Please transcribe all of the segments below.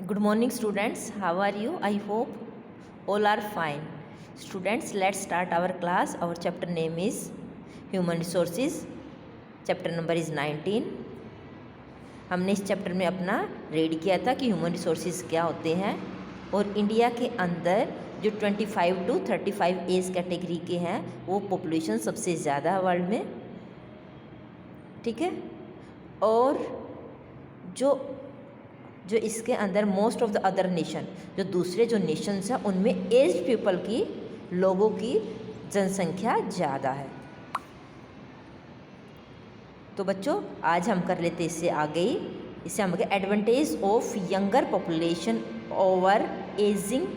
Good morning, students. How are you? I hope all are fine. Students, let's start our class. Our chapter name is Human Resources. Chapter number is 19. हमने इस chapter में अपना read किया था कि human resources क्या होते हैं और इंडिया के अंदर जो 25 to 35 एज कैटेगरी के हैं वो पॉपुलेशन सबसे ज़्यादा है वर्ल्ड में, ठीक है। और जो इसके अंदर most of the other nation, जो दूसरे जो नेशंस हैं उनमें एज्ड पीपल की, लोगों की जनसंख्या ज़्यादा है। तो बच्चों आज हम कर लेते इससे हम आगे advantage of younger population over ageing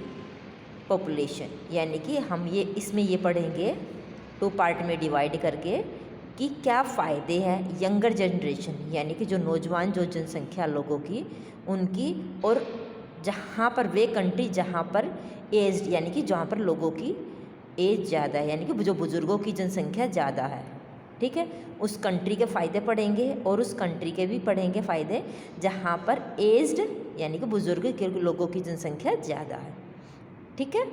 population, यानी कि हम इसमें ये पढ़ेंगे 2 पार्ट में डिवाइड करके कि क्या फ़ायदे हैं यंगर जनरेशन, यानी कि जो नौजवान जो जनसंख्या लोगों की उनकी, और जहाँ पर वे कंट्री जहाँ पर एज्ड यानी कि जहाँ पर लोगों की एज ज़्यादा है, यानी कि जो बुज़ुर्गों की जनसंख्या ज़्यादा है, ठीक है, उस कंट्री के फ़ायदे पढ़ेंगे और उस कंट्री के भी पढ़ेंगे फ़ायदे जहाँ पर एज्ड यानी कि बुज़ुर्ग के लोगों की जनसंख्या ज़्यादा है, ठीक है।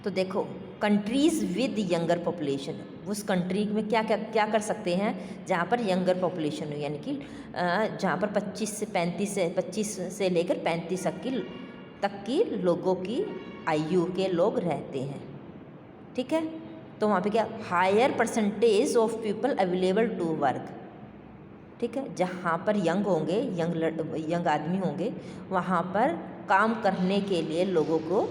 तो देखो कंट्रीज़ विद यंगर पॉपुलेशन, उस कंट्री में क्या कर सकते हैं जहाँ पर यंगर पॉपुलेशन हो, यानी कि जहाँ पर 25 से लेकर 35 तक की लोगों की आयु के लोग रहते हैं, ठीक है। तो वहाँ पे क्या, higher percentage of people available to work, ठीक है, जहाँ पर यंग होंगे, यंग आदमी होंगे वहाँ पर काम करने के लिए लोगों को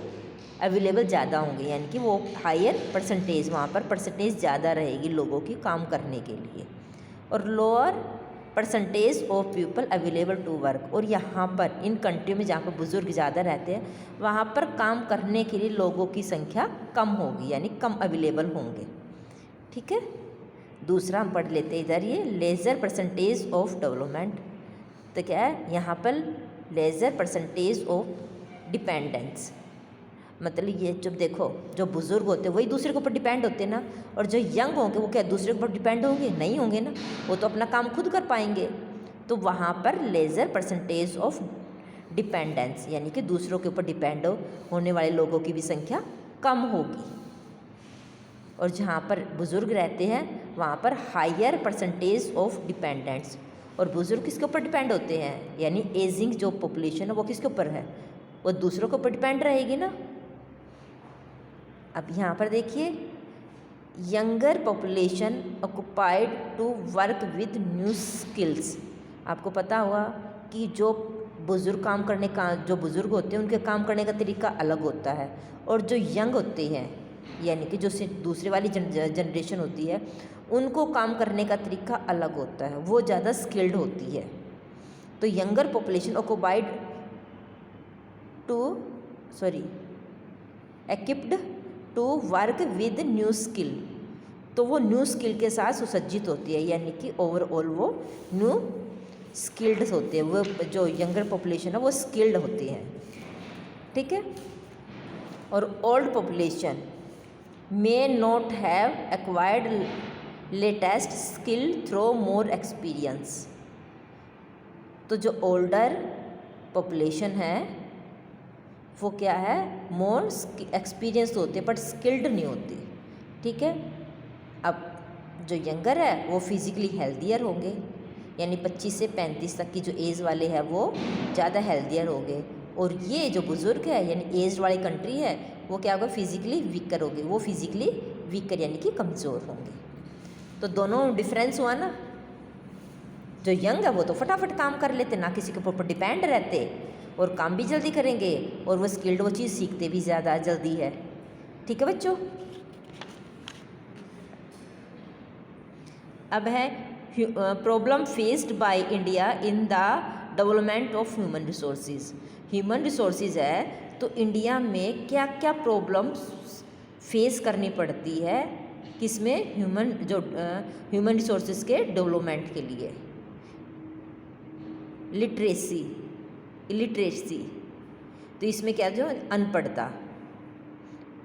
अवेलेबल ज़्यादा होंगे, यानी कि वो हायर परसेंटेज, वहाँ पर परसेंटेज ज़्यादा रहेगी लोगों की काम करने के लिए। और lower percentage of people available to work, और यहाँ पर इन कंट्री में जहाँ पर बुज़ुर्ग ज़्यादा रहते हैं वहाँ पर काम करने के लिए लोगों की संख्या कम होगी, यानी कम अवेलेबल होंगे, ठीक है। दूसरा हम पढ़ लेते हैं इधर ये लेज़र परसेंटेज ऑफ डेवलपमेंट। तो क्या है यहाँ पर लेज़र परसेंटेज ऑफ डिपेंडेंस, मतलब ये जब देखो जो बुज़ुर्ग होते हैं वही दूसरे के ऊपर डिपेंड होते हैं ना, और जो यंग होंगे वो क्या दूसरे के ऊपर डिपेंड होंगे, नहीं होंगे ना, वो तो अपना काम खुद कर पाएंगे। तो वहाँ पर लेज़र परसेंटेज ऑफ डिपेंडेंस, यानी कि दूसरों के ऊपर डिपेंड होने वाले लोगों की भी संख्या कम होगी। और जहाँ पर बुज़ुर्ग रहते हैं वहाँ पर हायर परसेंटेज ऑफ डिपेंडेंट्स, और बुज़ुर्ग किसके ऊपर डिपेंड होते हैं, यानी एजिंग जो पॉपुलेशन है वो किसके ऊपर है, वो दूसरों के ऊपर डिपेंड रहेगी ना। अब यहाँ पर देखिए younger population occupied to work with new skills. आपको पता होगा कि जो बुज़ुर्ग होते हैं उनके काम करने का तरीका अलग होता है, और जो यंग होते हैं यानी कि जो दूसरे वाली जनरेशन होती है उनको काम करने का तरीका अलग होता है, वो ज़्यादा स्किल्ड होती है। तो younger population occupied equipped to work with new skill, तो वो न्यू स्किल के साथ सुसज्जित होती है, यानी कि ओवरऑल वो न्यू स्किल्ड होते हैं, वो जो यंगर पॉपुलेशन है वो स्किल्ड होती है, ठीक है। और old population may not have acquired latest skill through more experience. तो जो ओल्डर पॉपुलेशन है वो क्या है, मोर एक्सपीरियंस होते बट स्किल्ड नहीं होते, ठीक है। अब जो यंगर है वो फिज़िकली हेल्दियर होंगे, यानी 25 से 35 तक की जो एज वाले हैं वो ज़्यादा हेल्दियर होंगे, और ये जो बुज़ुर्ग है यानी एज वाली कंट्री है वो क्या होगा, फिज़िकली वीकर होंगे, वो फिज़िकली वीकर यानी कि कमज़ोर होंगे। तो दोनों डिफरेंस हुआ ना, जो यंग है वो तो फटाफट काम कर लेते, ना किसी के ऊपर डिपेंड रहते, और काम भी जल्दी करेंगे, और वो स्किल्ड वो चीज़ सीखते भी ज़्यादा जल्दी है, ठीक है बच्चों। अब है problem faced by India in the development of human resources. Human resources है तो इंडिया में क्या क्या प्रॉब्लम्स फेस करनी पड़ती है, किसमें, ह्यूमन रिसोर्सेज के डेवलपमेंट के लिए। इलिटरेसी, तो इसमें क्या, जो अनपढ़ता,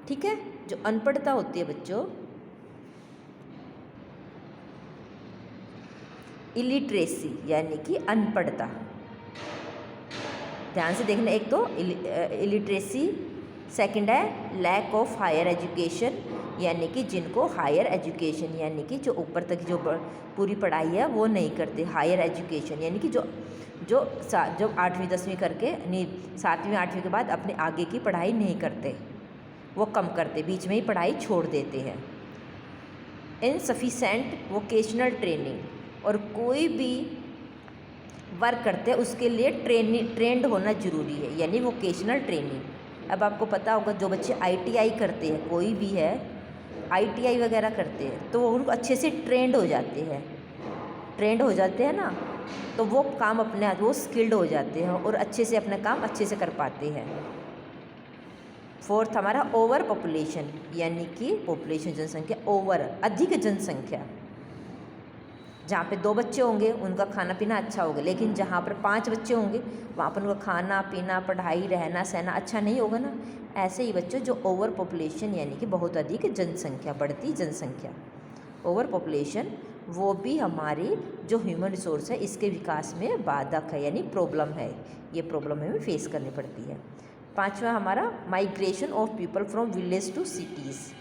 ठीक है, जो अनपढ़ता होती है बच्चों, इलिटरेसी यानी कि अनपढ़ता, ध्यान से देखना, एक तो इलिटरेसी, सेकंड है लैक ऑफ हायर एजुकेशन, यानी कि जिनको हायर एजुकेशन यानी कि जो ऊपर तक जो पूरी पढ़ाई है वो नहीं करते। हायर एजुकेशन यानी कि जो 8वीं 10वीं करके नहीं 7वीं 8वीं के बाद अपने आगे की पढ़ाई नहीं करते, वो कम करते, बीच में ही पढ़ाई छोड़ देते हैं। इनसफिशेंट वोकेशनल ट्रेनिंग, और कोई भी वर्क करते हैं उसके लिए ट्रेंड होना ज़रूरी है, यानी वोकेशनल ट्रेनिंग। अब आपको पता होगा जो बच्चे ITI करते हैं, कोई भी है ITI वगैरह करते हैं, तो वो उनको अच्छे से ट्रेंड हो जाते हैं ना, तो वो काम अपने आप वो स्किल्ड हो जाते हैं और अच्छे से अपना काम अच्छे से कर पाते हैं। फोर्थ हमारा ओवर पॉपुलेशन, यानी कि पॉपुलेशन जनसंख्या, ओवर अधिक जनसंख्या। जहाँ पे 2 बच्चे होंगे उनका खाना पीना अच्छा होगा, लेकिन जहाँ पर 5 बच्चे होंगे वहाँ पर उनका खाना पीना पढ़ाई रहना सहना अच्छा नहीं होगा ना। ऐसे ही बच्चों जो ओवर पॉपुलेशन यानी कि बहुत अधिक जनसंख्या, बढ़ती जनसंख्या, ओवर पॉपुलेशन, वो भी हमारी जो ह्यूमन रिसोर्स है इसके विकास में बाधक है, यानी प्रॉब्लम है। ये प्रॉब्लम हमें फेस करनी पड़ती है। 5वां हमारा migration of people from village to cities.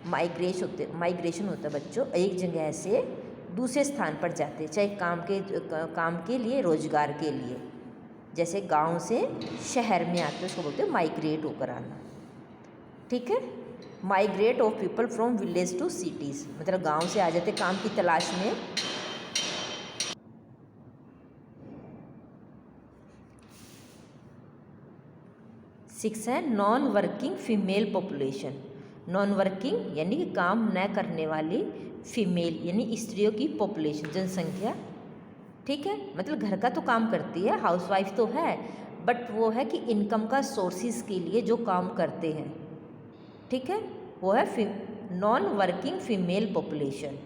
माइग्रेशन होता है बच्चों, एक जगह से दूसरे स्थान पर जाते हैं, चाहे काम के लिए, रोजगार के लिए। जैसे गांव से शहर में आते हैं उसको बोलते हैं माइग्रेट होकर आना। ठीक है, migrate of people from village to cities, मतलब गांव से आ जाते काम की तलाश में। सिक्स है non working female population. Non working यानी कि काम न करने वाली फीमेल यानी स्त्रियों की पॉपुलेशन, जनसंख्या। ठीक है, मतलब घर का तो काम करती है, हाउसवाइफ तो है, बट वो है कि इनकम का सोर्सेज के लिए जो काम करते हैं। ठीक है, वो है नॉन वर्किंग फीमेल पॉपुलेशन।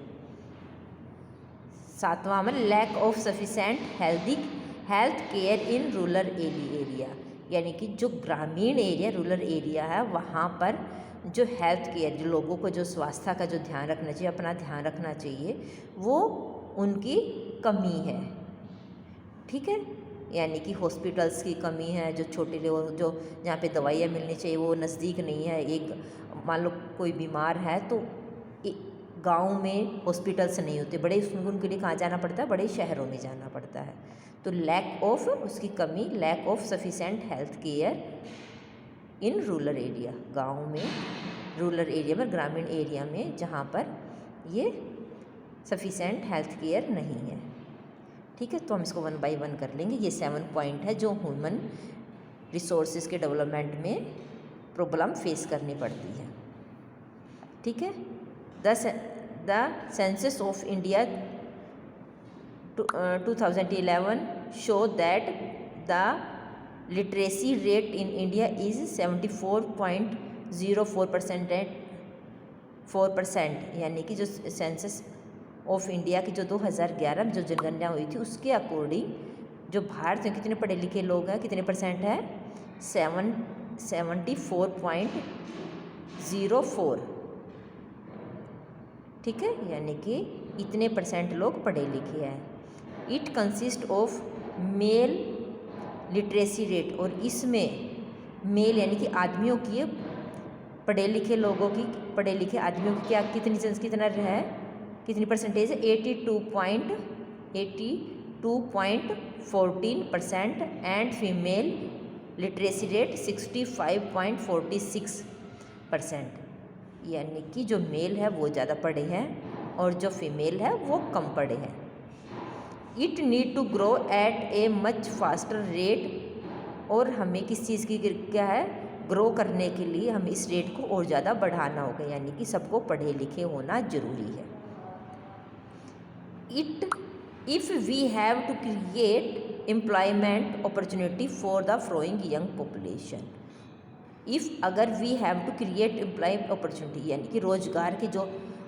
7वां हमारा lack of sufficient health care in rural area, यानी कि जो ग्रामीण एरिया, रूरल एरिया है, वहाँ पर जो हेल्थ केयर, जो लोगों को जो स्वास्थ्य का जो ध्यान रखना चाहिए, अपना ध्यान रखना चाहिए, वो उनकी कमी है। ठीक है, यानी कि हॉस्पिटल्स की कमी है, जो छोटे लोग जो जहाँ पे दवाइयाँ मिलनी चाहिए वो नज़दीक नहीं है। एक मान लो कोई बीमार है तो गांव में हॉस्पिटल्स नहीं होते, बड़े उनके लिए कहाँ जाना पड़ता है, बड़े शहरों में जाना पड़ता है। तो लैक ऑफ, उसकी कमी, lack of sufficient health care in rural area, गाँव में, रूरल एरिया में, ग्रामीण एरिया में जहाँ पर ये सफिशेंट हेल्थ केयर नहीं है। ठीक है, तो हम इसको 1 बाय 1 कर लेंगे। ये 7 पॉइंट है जो ह्यूमन रिसोर्सेज के डेवलपमेंट में प्रॉब्लम फेस करनी पड़ती है। ठीक है, the census of India 2011 show that the literacy rate in India is 74.04%, यानी कि जो सेंसस ऑफ इंडिया की जो 2011 में जो जनगणना हुई थी उसके अकॉर्डिंग जो भारत में कितने पढ़े लिखे लोग हैं, कितने परसेंट है, 74.04। ठीक है, यानी कि इतने परसेंट लोग पढ़े लिखे हैं। It consist of male literacy rate, और इसमें मेल यानी कि आदमियों की, पढ़े लिखे लोगों की, पढ़े लिखे आदमियों की क्या कितना है, कितनी परसेंटेज है, 82.14% एंड फीमेल लिटरेसी रेट 65.46%, यानी कि जो मेल है वो ज़्यादा पढ़े हैं और जो फीमेल है वो कम पढ़े हैं। It need to grow at a much faster rate, और हमें किस चीज़ की क्या है, ग्रो करने के लिए हमें इस रेट को और ज़्यादा बढ़ाना होगा, यानी कि सबको पढ़े लिखे होना ज़रूरी है। If we have to create employment opportunity for the growing young population, अगर we have to create employ opportunity यानी कि रोजगार की जो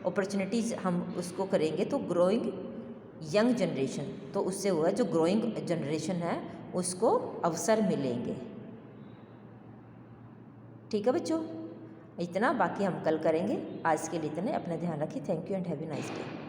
अपॉर्चुनिटीज़ हम उसको करेंगे तो ग्रोइंग यंग जनरेशन, तो उससे हुआ जो ग्रोइंग जनरेशन है उसको अवसर मिलेंगे। ठीक है बच्चों, इतना, बाकी हम कल करेंगे। आज के लिए इतने, अपना ध्यान रखिए। Thank you and have a nice day.